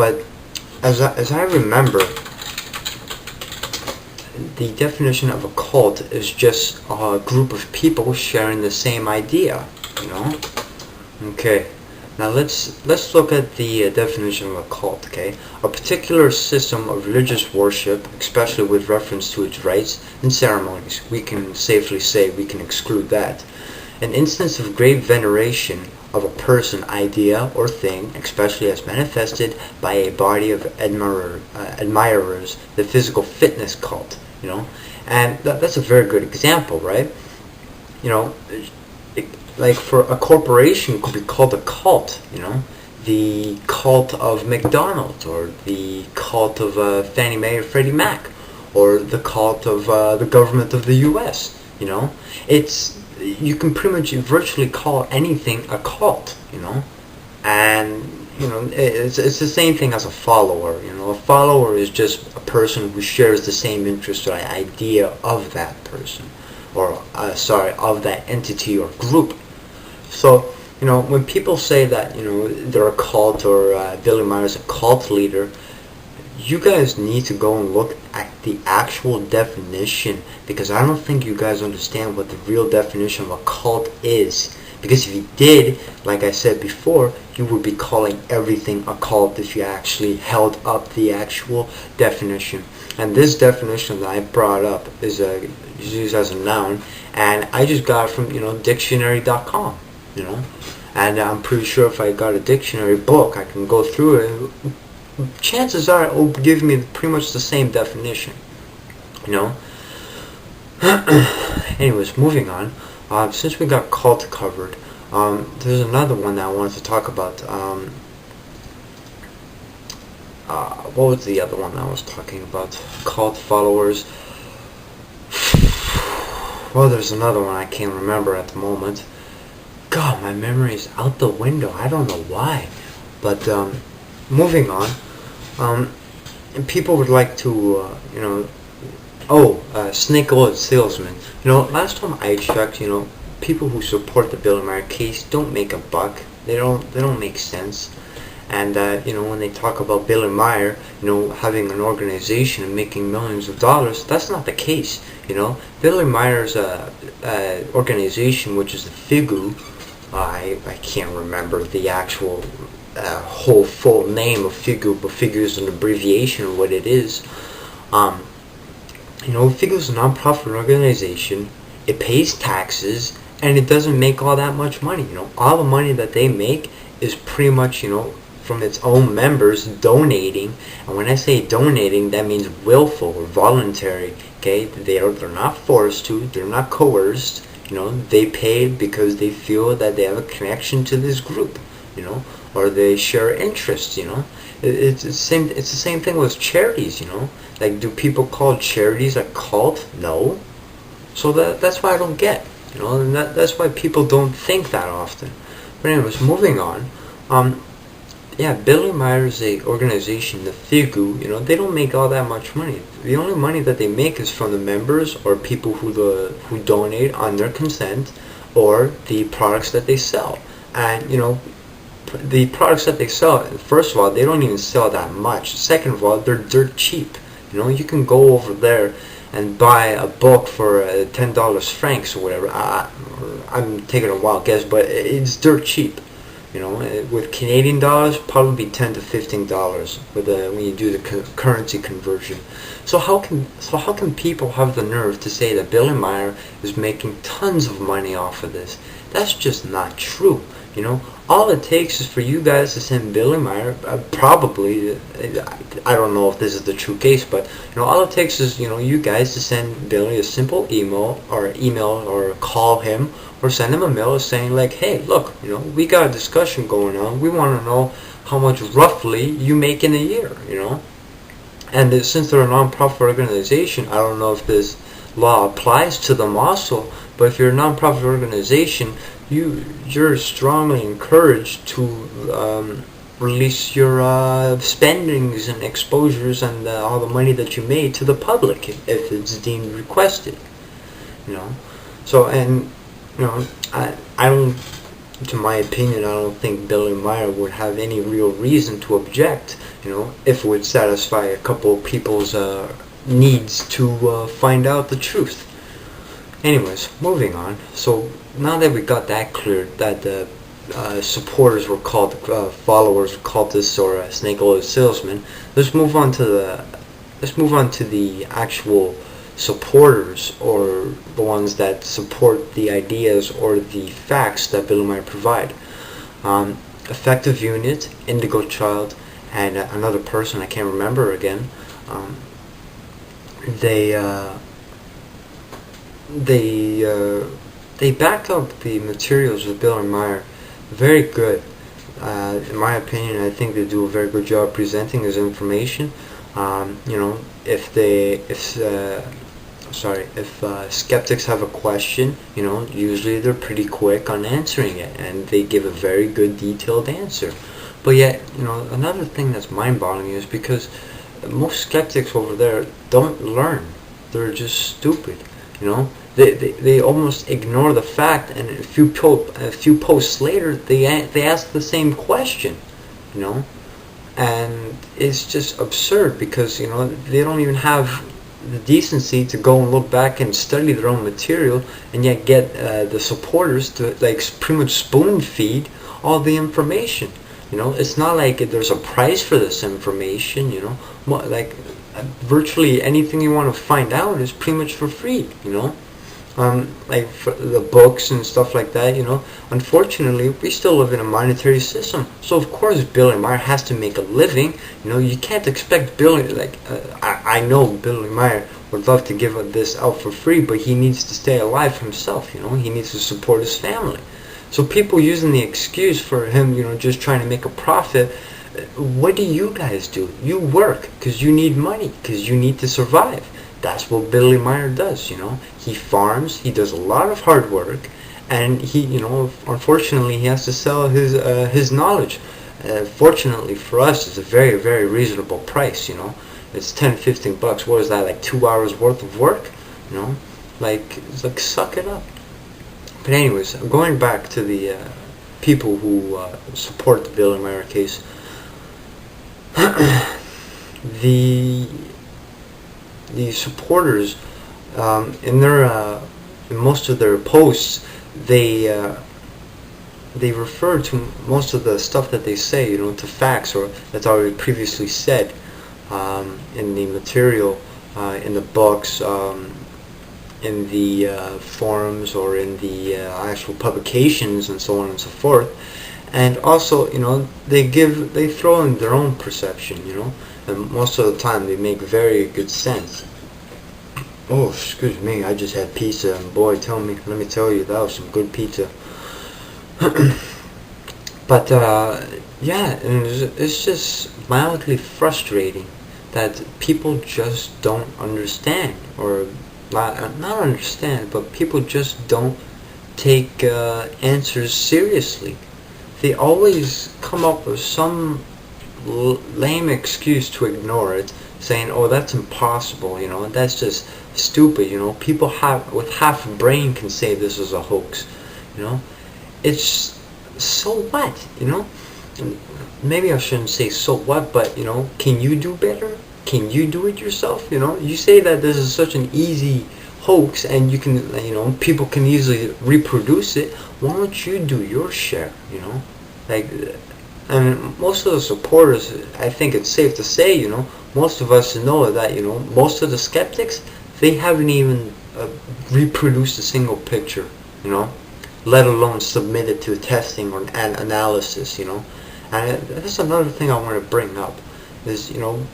but as I remember, the definition of a cult is just a group of people sharing the same idea, you know? Okay, now let's look at the definition of a cult, okay? A particular system of religious worship, especially with reference to its rites and ceremonies. We can safely say we can exclude that. An instance of great veneration of a person, idea, or thing, especially as manifested by a body of admirers, the physical fitness cult, you know? And that's a very good example, right? You know, like for a corporation could be called a cult, you know? The cult of McDonald's, or the cult of Fannie Mae or Freddie Mac, or the cult of the government of the U.S., you know? You can pretty much virtually call anything a cult, you know, and you know it's the same thing as a follower. You know, a follower is just a person who shares the same interest or idea of that person, or of that entity or group. So you know, when people say that they're a cult, or Billy Meier is a cult leader, you guys need to go and look at the actual definition, because I don't think you guys understand what the real definition of a cult is. Because if you did, like I said before, you would be calling everything a cult if you actually held up the actual definition. And this definition that I brought up is used as a noun, and I just got it from dictionary.com, and I'm pretty sure if I got a dictionary book, I can go through it. Chances are it will give me pretty much the same definition, Anyways, moving on. Since we got cult covered, there's another one that I wanted to talk about. What was the other one that I was talking about? Cult followers. Well, there's another one I can't remember at the moment. God, my memory is out the window. I don't know why. But moving on. People would like to, snake oil salesman. Last time I checked, people who support the Billy Meier case don't make a buck. They don't make sense. And when they talk about Billy Meier, having an organization and making millions of dollars, that's not the case. Billy Meier's organization, which is the FIGU, I can't remember the actual whole full name of FIGU, but FIGU is an abbreviation of what it is. FIGU is a non-profit organization. It pays taxes, and it doesn't make all that much money. All the money that they make is pretty much, from its own members donating. And when I say donating, that means willful or voluntary. Okay, they're not forced to. They're not coerced. They pay because they feel that they have a connection to this group. Or they share interests. It's the same thing with charities. Like, do people call charities a cult? No. So that's why I don't get. And that's why people don't think that often. But anyways, moving on. Billy Meier is a organization, the FIGU. They don't make all that much money. The only money that they make is from the members or people who donate on their consent, or the products that they sell. And the products that they sell, first of all, they don't even sell that much. Second of all, they're dirt cheap. You can go over there and buy a book for $10 francs or whatever. I'm taking a wild guess, but it's dirt cheap. With Canadian dollars, probably be $10 to $15 when you do the currency conversion. So how can people have the nerve to say that Billy Meier is making tons of money off of this? That's just not true. All it takes is for you guys to send Billy Meier, probably, I don't know if this is the true case, but all it takes is you guys to send Billy a simple email or call him or send him a mail saying like, hey, look, we got a discussion going on. We want to know how much roughly you make in a year, And since they're a non-profit organization, I don't know if this law applies to them also, but if you're a non-profit organization, you're strongly encouraged to release your spendings and exposures and all the money that you made to the public if it's deemed requested. So, and I don't to my opinion, I don't think Billy Meier would have any real reason to object, if it would satisfy a couple of people's needs to find out the truth. Anyways, moving on. So now that we got that cleared, that the supporters were called followers, cultists, or snake oil salesmen, let's move on to the actual supporters, or the ones that support the ideas or the facts that Billy Meier provide. Effective Unit, Indigo Child, and another person I can't remember again. They backed up the materials of Billy Meier very good. In my opinion, I think they do a very good job presenting his information. If skeptics have a question, usually they're pretty quick on answering it, and they give a very good detailed answer. But yet, another thing that's mind-boggling is because most skeptics over there don't learn. They're just stupid, They almost ignore the fact, and a few posts later, they ask the same question, and it's just absurd because they don't even have the decency to go and look back and study their own material, and yet get the supporters to pretty much spoon feed all the information. It's not like there's a price for this information. Virtually anything you want to find out is pretty much for free. For the books and stuff like that, unfortunately, we still live in a monetary system. So of course, Billy Meier has to make a living. You can't expect Billy, I know Billy Meier would love to give this out for free, but he needs to stay alive himself. He needs to support his family. So people using the excuse for him, just trying to make a profit. What do you guys do? You work because you need money, because you need to survive. That's what Billy Meier does, He farms, he does a lot of hard work, and he, unfortunately, he has to sell his knowledge. Fortunately for us, it's a very, very reasonable price, It's $10-15. What is that, like 2 hours worth of work? It's like, suck it up. But anyways, going back to the people who support the Billy Meier case, the supporters, in most of their posts, they refer to most of the stuff that they say, to facts, or that's already previously said in the material, in the books, in the forums, or in the actual publications, and so on and so forth. And also, they throw in their own perception, and most of the time they make very good sense. Oh, excuse me, I just had pizza, and boy, let me tell you, that was some good pizza. But yeah, and it's just mildly frustrating that people just don't understand, or not understand, but people just don't take answers seriously. They always come up with some lame excuse to ignore it, saying, "Oh, that's impossible," that's just stupid. People with half a brain can say this is a hoax. It's so what? Maybe I shouldn't say so what, but can you do better? Can you do it yourself? You say that this is such an easy hoax, and you can, people can easily reproduce it. Why don't you do your share? And most of the supporters, I think it's safe to say, most of us know that, most of the skeptics, they haven't even reproduced a single picture, let alone submit it to testing or an analysis, And that's another thing I want to bring up is, Billy